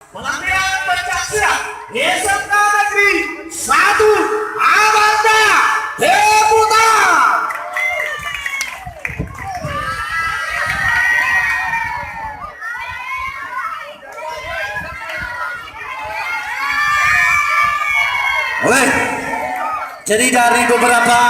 Pelatihan pencaksilat SMK Negeri 1 Amanda Deputa. Oleh, jadi dari beberapa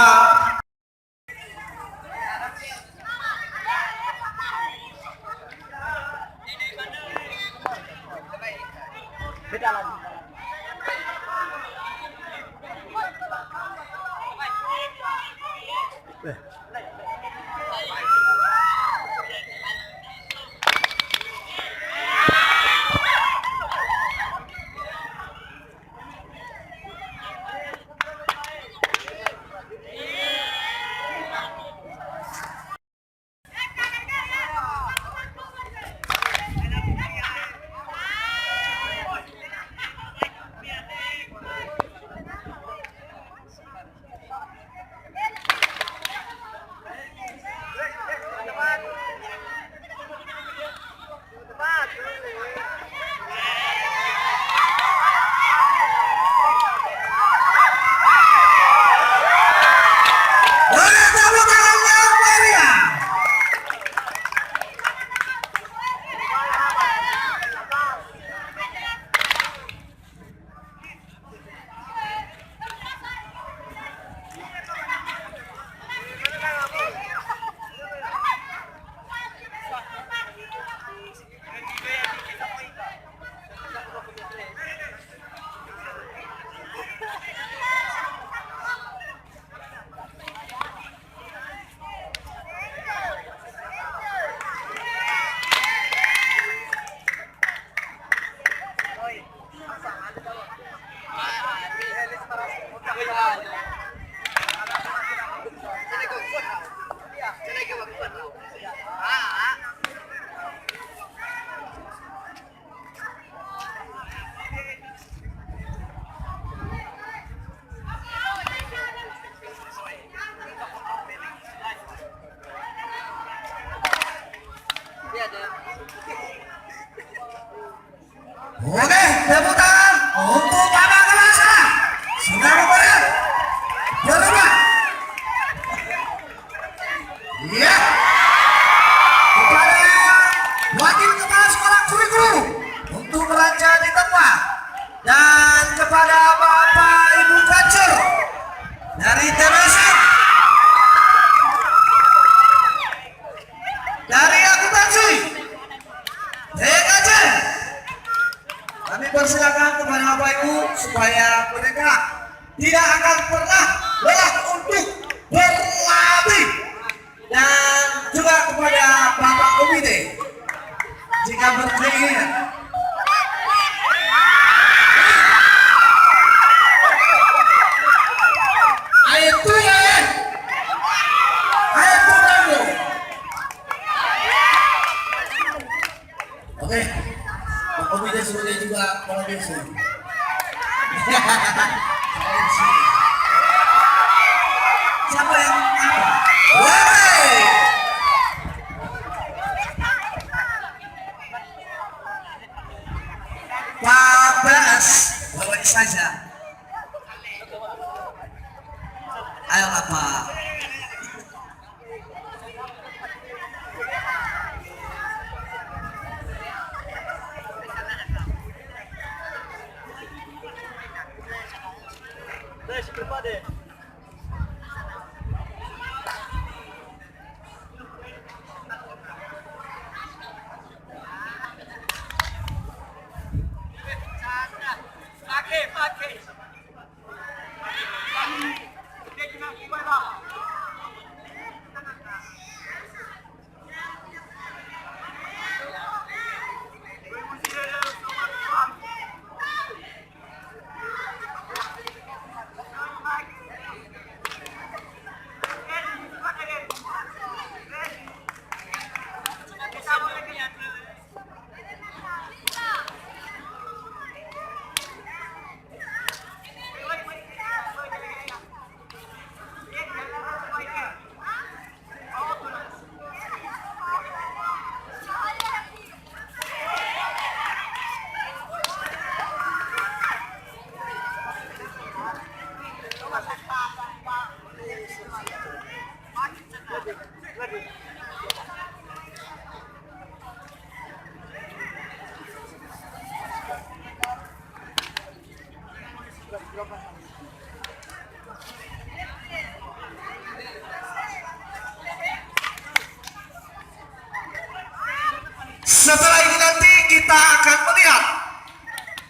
Oke, tepuk tangan untuk Bapak Kelasa. Sudah bergerak. Bergerak. Iya. Kepada Wakil Kepala Sekolah Kurikulum untuk belanja di tempat, dan kepada Bapak Ibu Kacur dari TBC, dari akuntansi TKJ, kami persilakan kepada Bapak Ibu supaya mereka tidak akan pernah lelah untuk berlatih, dan juga kepada Bapak Komite jika berkeinginan. Ayo tuh ya, ayo tuh kamu. Oke, Pak Komite sebagai juga Kepala Desa. Siapa yang apa? Woi! Pak Bas, bawa saja. Ayolah Pak. Setelah ini nanti kita akan melihat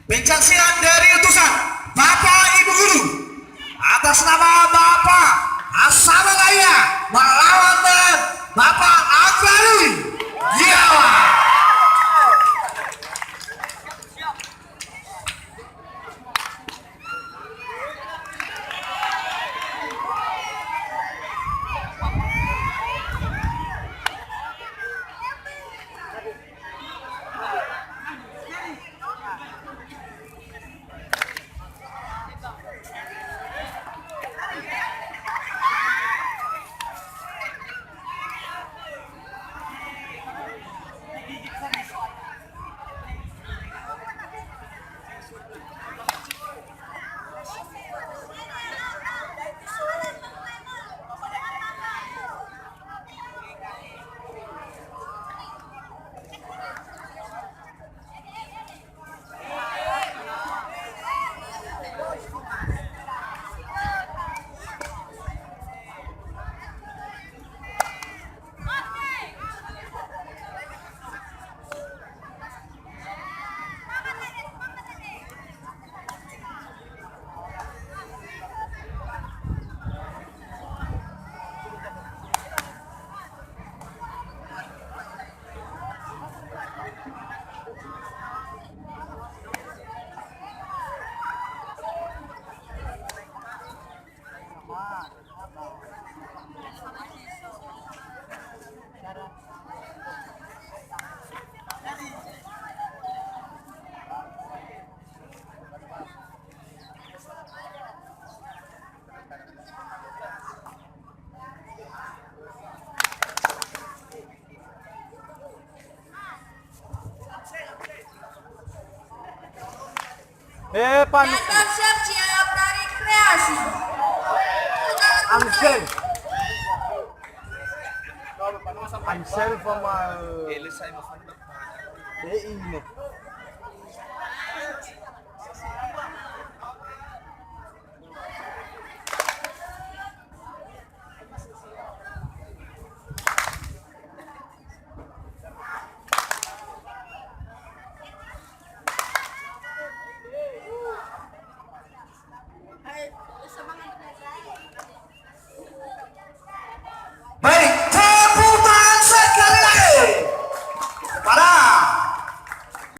pencaksilan dari utusan Bapak Ibu Guru atas nama Bapak Asamalaya melawan dengan Bapak Akrari Yawa. Pan Dan bersiap siap dari kreasi. Ansel. Ansel from Ino.